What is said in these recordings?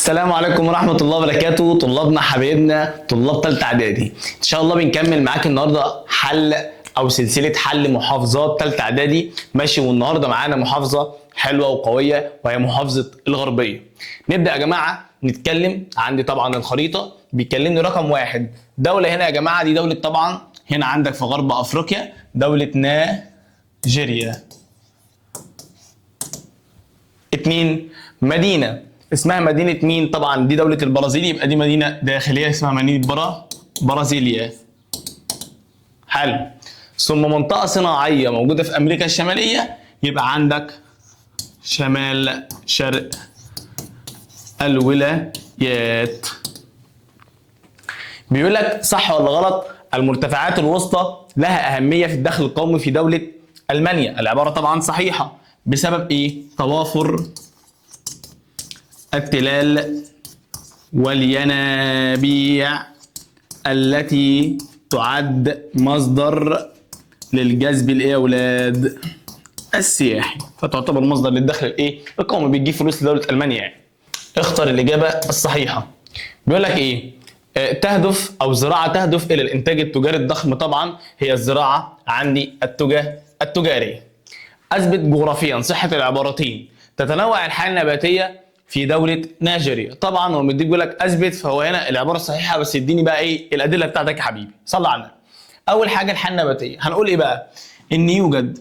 السلام عليكم ورحمة الله وبركاته. طلابنا حبايبنا طلاب تالتة اعدادي، ان شاء الله بنكمل معاك النهارده حل او سلسلة حل محافظات تالتة اعدادي. ماشي، والنهارده معانا محافظة حلوة وقوية وهي محافظة الغربية. نبدأ يا جماعة نتكلم. عندي طبعا الخريطة بيكلمني رقم واحد دولة هنا يا جماعة، دي دولة طبعا هنا عندك في غرب افريقيا دولة نيجيريا. اتنين مدينة اسمها مدينة مين؟ طبعا دي دولة البرازيل، يبقى دي مدينة داخلية اسمها مدينة برازيليا. حلو. ثم منطقة صناعية موجودة في أمريكا الشمالية، يبقى عندك شمال شرق الولايات. بيقول لك صح ولا غلط؟ المرتفعات الوسطى لها أهمية في الدخل القومي في دولة ألمانيا. العبارة طبعا صحيحة. بسبب إيه؟ توافر التلال والينابيع التي تعد مصدر للجذب الايه يا اولاد؟ السياحي، فتعتبر مصدر للدخل الايه؟ القومي، بتجيب فلوس لدوله المانيا يعني. اختر الاجابه الصحيحه. بيقول لك ايه؟ تهدف او زراعه تهدف الى الانتاج التجاري الضخم. طبعا هي الزراعه عندي التجاريه. اثبت جغرافيا صحه العبارتين. تتنوع الحياه النباتيه في دولة نيجيريا. طبعا هو مديك بيقول لك اثبت، فهو هنا العبارة الصحيحة، بس اديني بقى ايه الأدلة بتاعتك يا حبيبي. صلى على النبي. أول حاجة الحياة النباتية، هنقول ايه بقى؟ إن يوجد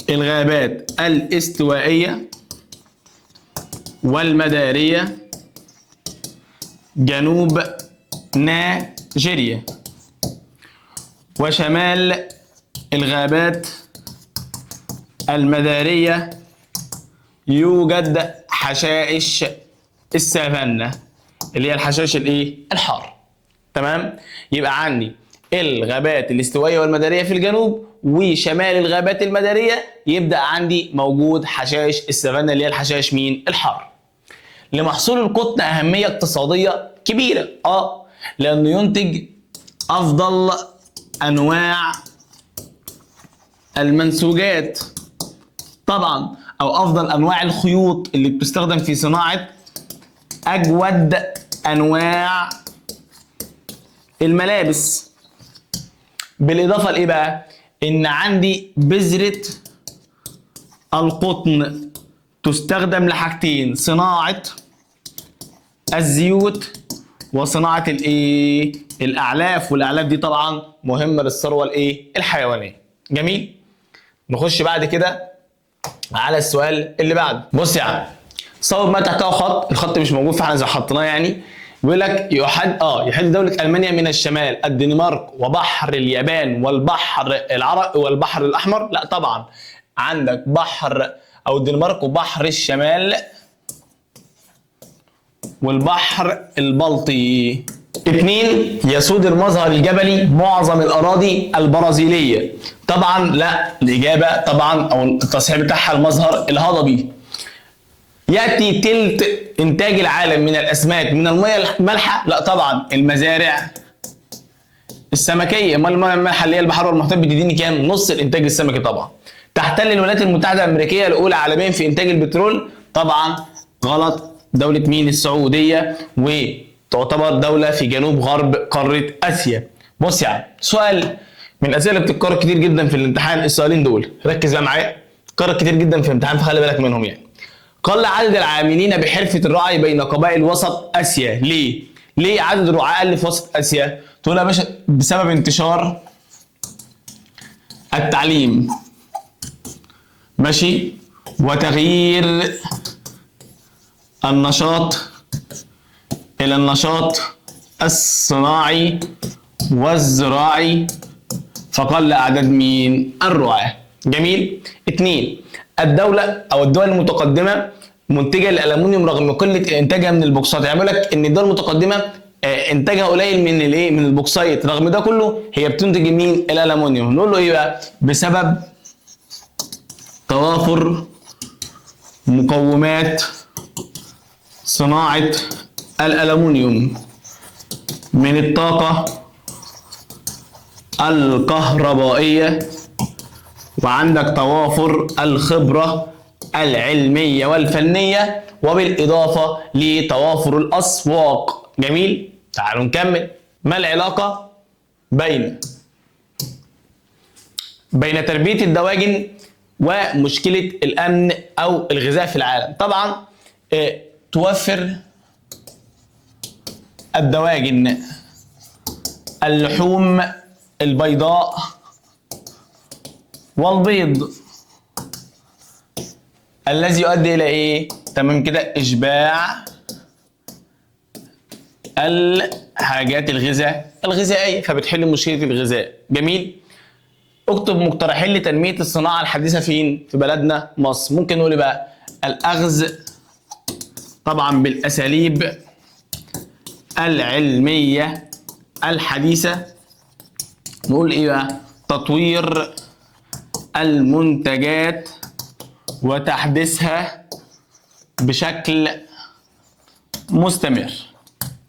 الغابات الاستوائية والمدارية جنوب نيجيريا، وشمال الغابات المدارية يوجد حشائش السافانا، اللي هي الحشائش الايه؟ الحار. تمام؟ يبقى عندي الغابات الاستوائية والمدارية في الجنوب، وشمال الغابات المدارية يبدأ عندي موجود حشائش السافانا اللي هي الحشائش مين؟ الحار. لمحصول القطن أهمية اقتصادية كبيرة، لأنه ينتج أفضل أنواع المنسوجات طبعا، او افضل انواع الخيوط اللي بتستخدم في صناعه اجود انواع الملابس. بالاضافه لايه بقى؟ ان عندي بذره القطن تستخدم لحاجتين: صناعه الزيوت وصناعه الايه؟ الاعلاف. والاعلاف دي طبعا مهمه للثروه الايه؟ الحيوانيه. جميل. نخش بعد كده على السؤال اللي بعده. بص يا عم، صوب ما تحته خط. الخط مش موجود فاحنا زي حطيناه يعني. بيقول لك يحد دولة ألمانيا من الشمال الدنمارك وبحر اليابان والبحر العربي والبحر الأحمر. لا طبعا، عندك بحر أو الدنمارك وبحر الشمال والبحر البلطي. 2 يسود المظهر الجبلي معظم الأراضي البرازيلية. طبعا لا، الإجابة طبعا أو التصحيح بتاعها المظهر الهضبي. يأتي تلت إنتاج العالم من الأسماك من المياه المالحة. لا طبعا، المزارع السمكية. أمال المياه المالحة اللي هي البحار والمحيطات بتديني كام؟ نص الإنتاج السمكي طبعا. تحتل الولايات المتحدة الأمريكية الأولى عالميا في إنتاج البترول. طبعا غلط. دولة مين؟ السعودية، وتعتبر دولة في جنوب غرب قارة آسيا. بص يا عم، سؤال من الأسئلة اللي بتتكرر كتير جدا في الامتحان. السؤالين دول ركز بقى معايا، بتتكرر كتير جدا في الامتحان فخلي بالك منهم يعني. قل عدد العاملين بحرفة الرعي بين قبائل وسط آسيا. ليه؟ ليه عدد الرعاة قل في وسط آسيا؟ تقول يا باشا بسبب انتشار التعليم، ماشي، وتغيير النشاط إلى النشاط الصناعي والزراعي، فقل أعداد مين؟ الرعاة. جميل. 2 الدولة أو الدول المتقدمة منتجة للألمنيوم رغم قلة إنتاجها من البوكسات. يعني بيقول لك إن الدول المتقدمة إنتاجها قليل من الإيه؟ من البوكسايت، رغم ده كله هي بتنتج مين؟ الألمنيوم. نقول له إيه بقى؟ بسبب توافر مقومات صناعة الألمنيوم من الطاقة الكهربائية، وعندك توافر الخبرة العلمية والفنية وبالإضافة لتوافر الأسواق. جميل. تعالوا نكمل. ما العلاقة بين تربية الدواجن ومشكلة الأمن أو الغذاء في العالم؟ طبعا توفر الدواجن اللحوم البيضاء والبيض الذي يؤدي إلى إيه؟ تمام كده، إشباع الحاجات الغذائية، فبتحل مشكلة الغذاء. جميل. اكتب مقترحين لتنمية الصناعة الحديثة فين؟ في بلدنا مصر. ممكن نقول بقى الأخذ طبعا بالأساليب العلمية الحديثة. نقول إيه بقى؟ تطوير المنتجات وتحديثها بشكل مستمر.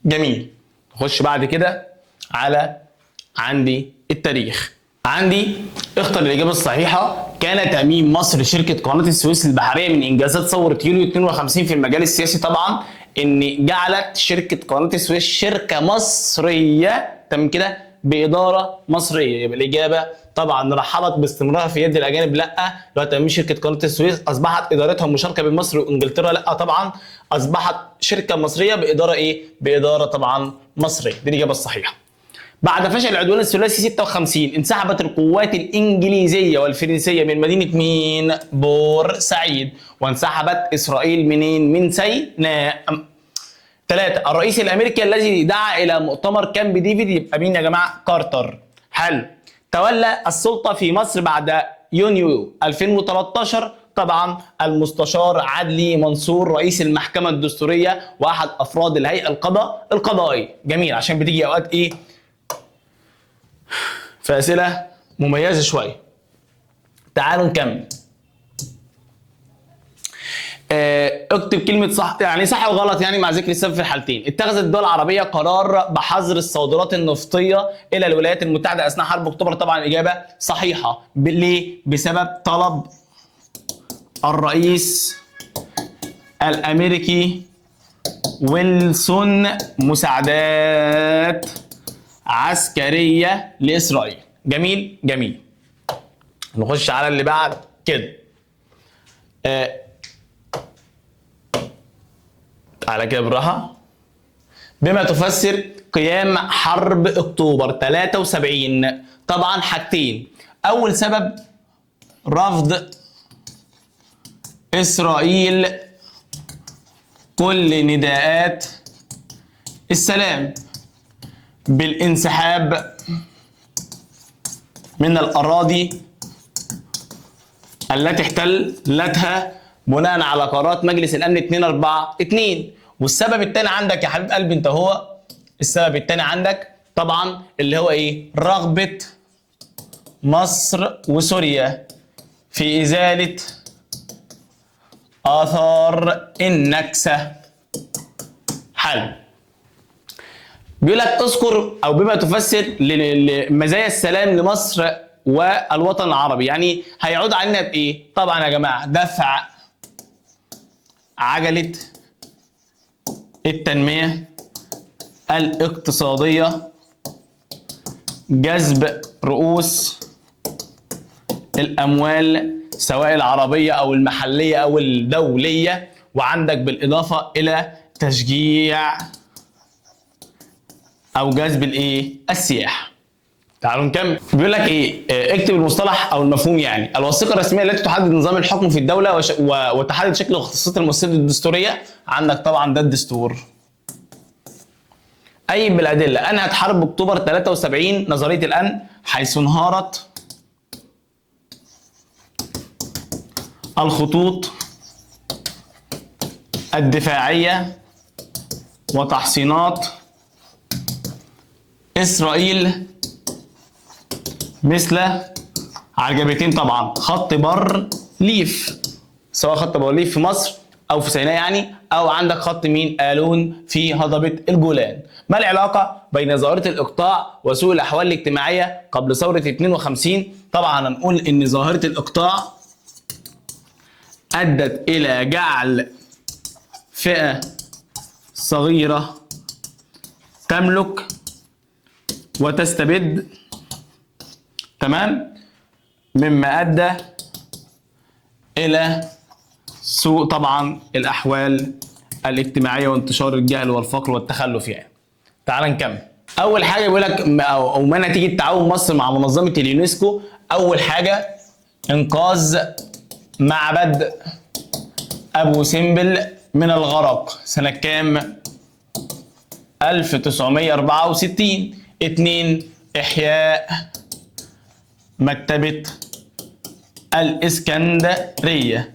جميل. نخش بعد كده على عندي التاريخ. عندي اختر الإجابة الصحيحة. كان تأميم مصر شركة قناة السويس البحرية من إنجازات ثورة يوليو 52 في المجال السياسي طبعا إن جعلت شركة قناة السويس شركة مصرية، تمام كده، بإدارة مصرية. يبقى الإجابة طبعا رحبت باستمرارها في يد الأجانب، لا. لو تأميم شركة قناة السويس أصبحت إدارتها مشاركة بين مصر وإنجلترا، لا طبعا. أصبحت شركة مصرية بإدارة إيه؟ بإدارة طبعا مصرية. دي الإجابة الصحيحة. بعد فشل العدوان الثلاثي 56 انسحبت القوات الإنجليزية والفرنسية من مدينة مين؟ بورسعيد. وانسحبت إسرائيل منين؟ من سيناء. 3. الرئيس الأمريكي الذي دعا إلى مؤتمر كامب ديفيد يبقى مين يا جماعة؟ كارتر. حلو. تولى السلطة في مصر بعد يونيو 2013 طبعا المستشار عدلي منصور رئيس المحكمة الدستورية وأحد أفراد الهيئة القضائية. جميل، عشان بتيجي أوقات إيه؟ في أسئلة مميزة شوية. تعالوا نكمل. اكتب كلمة صح، يعني صح وغلط يعني مع ذكر السبب في الحالتين. اتخذت الدول العربية قرار بحظر الصادرات النفطية إلى الولايات المتحدة أثناء حرب أكتوبر. طبعا الإجابة صحيحة. ليه؟ بسبب طلب الرئيس الأمريكي ويلسون مساعدات عسكرية لإسرائيل. جميل جميل. نخش على اللي بعد كده. على كده بالراحة. بما تفسر قيام حرب أكتوبر 73؟ طبعا حاجتين. أول سبب رفض إسرائيل كل نداءات السلام بالانسحاب من الأراضي التي احتلتها بناء على قرارات مجلس الأمن 242. والسبب الثاني عندك يا حبيب قلبي انت هو السبب الثاني عندك طبعا اللي هو ايه؟ رغبة مصر وسوريا في إزالة آثار النكسة. حلو. بيقول لك اذكر او بما تفسر لمزايا السلام لمصر والوطن العربي، يعني هيعود علينا بايه؟ طبعا يا جماعه دفع عجله التنميه الاقتصاديه، جذب رؤوس الاموال سواء العربيه او المحليه او الدوليه، وعندك بالاضافه الى تشجيع او جذب الايه؟ السياحه. تعالوا نكمل. بيقول لك ايه؟ اكتب المصطلح او المفهوم. يعني الوثيقه الرسميه التي تحدد نظام الحكم في الدوله وتحدد شكل واختصاصات المؤسسات الدستوريه. عندك طبعا ده الدستور. اي بالادله انهت حرب اكتوبر 73 نظريه الامن حيث انهارت الخطوط الدفاعيه وتحصينات إسرائيل مثل على الجبهتين طبعا خط بارليف، سواء خط بارليف في مصر أو في سيناء يعني، أو عندك خط مين؟ آلون في هضبة الجولان. ما العلاقة بين ظاهرة الإقطاع وسوء الأحوال الاجتماعية قبل ثورة 52؟ طبعا هنقول إن ظاهرة الإقطاع أدت إلى جعل فئة صغيرة تملك وتستبد، تمام، مما أدى إلى سوء طبعا الأحوال الاجتماعية وانتشار الجهل والفقر والتخلف يعني. تعال نكمل. أول حاجة بيقول لك أو ما نتيجة تعاون مصر مع منظمة اليونسكو، أول حاجة إنقاذ معبد أبو سمبل من الغرق سنة كام؟ 1964. 2. إحياء مكتبة الإسكندرية.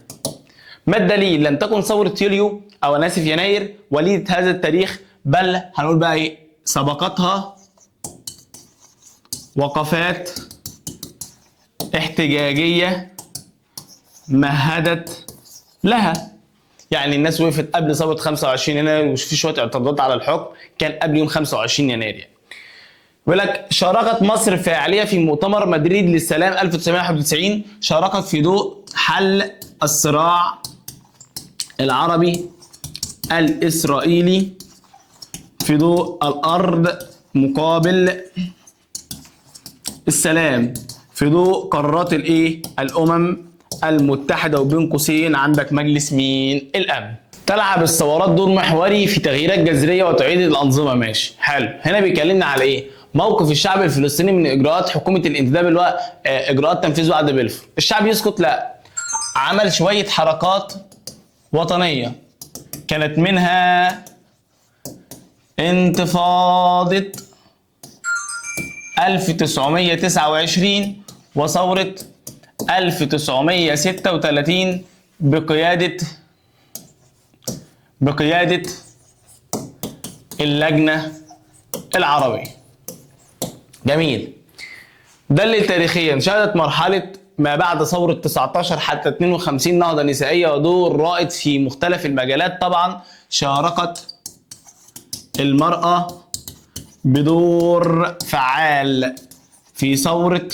ما الدليل؟ لم تكن ثورة يوليو أو أنا آسف يناير وليدة هذا التاريخ، بل هنقول بقى إيه؟ سبقتها وقفات احتجاجية مهدت لها. يعني الناس وقفت قبل ثورة 25 يناير وفي شوية اعتراضات على الحكم كان قبل يوم 25 يناير يعني. بيقول لك شاركت مصر فاعلية في مؤتمر مدريد للسلام 1991، شاركت في ضوء حل الصراع العربي الإسرائيلي في ضوء الأرض مقابل السلام، في ضوء قرارات الايه؟ الأمم المتحدة، وبين قوسين عندك مجلس مين؟ الأمن. تلعب الثورات دور محوري في تغييرات جذرية وتعيد الأنظمة. ماشي، حلو. هنا بيكلمنا على ايه؟ موقف الشعب الفلسطيني من إجراءات حكومة الانتداب اللي هو إجراءات تنفيذ وعد بلفور. الشعب يسكت؟ لا، عمل شوية حركات وطنية كانت منها انتفاضة 1929 وثورة 1936 بقيادة اللجنة العربية. جميل. دلل تاريخيا شهدت مرحلة ما بعد ثورة 19 حتى 52 نهضة نسائية ودور رائد في مختلف المجالات. طبعا شاركت المرأة بدور فعال في ثورة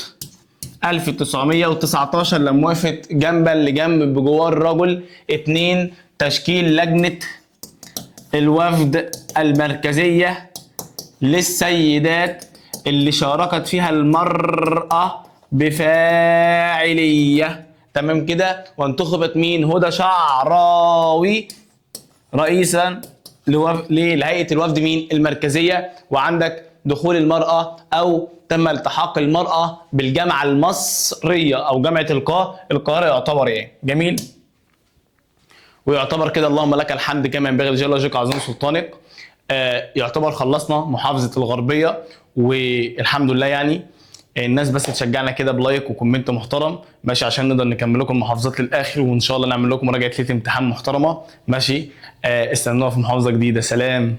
1919 لما وقفت جنبا لجنب بجوار الرجل. 2. تشكيل لجنة الوفد المركزية للسيدات اللي شاركت فيها المرأة بفاعلية، تمام كده، وانتخبت مين؟ هدى شعراوي رئيسا لهيئة الوفد مين؟ المركزية. وعندك دخول المرأة أو تم التحاق المرأة بالجامعة المصرية أو جامعة القاهرة يعتبر إيه؟ جميل. ويعتبر كده اللهم لك الحمد كما ينبغي لجلال وجهك عظيم سلطانك. يعتبر خلصنا محافظة الغربية والحمد لله. يعني الناس بس تشجعنا كده بلايك وكومنت محترم، ماشي، عشان نقدر نكمل لكم المحافظات للاخر، وان شاء الله نعمل لكم مراجعه ليله امتحان محترمه. ماشي، استنونا في محافظه جديده. سلام.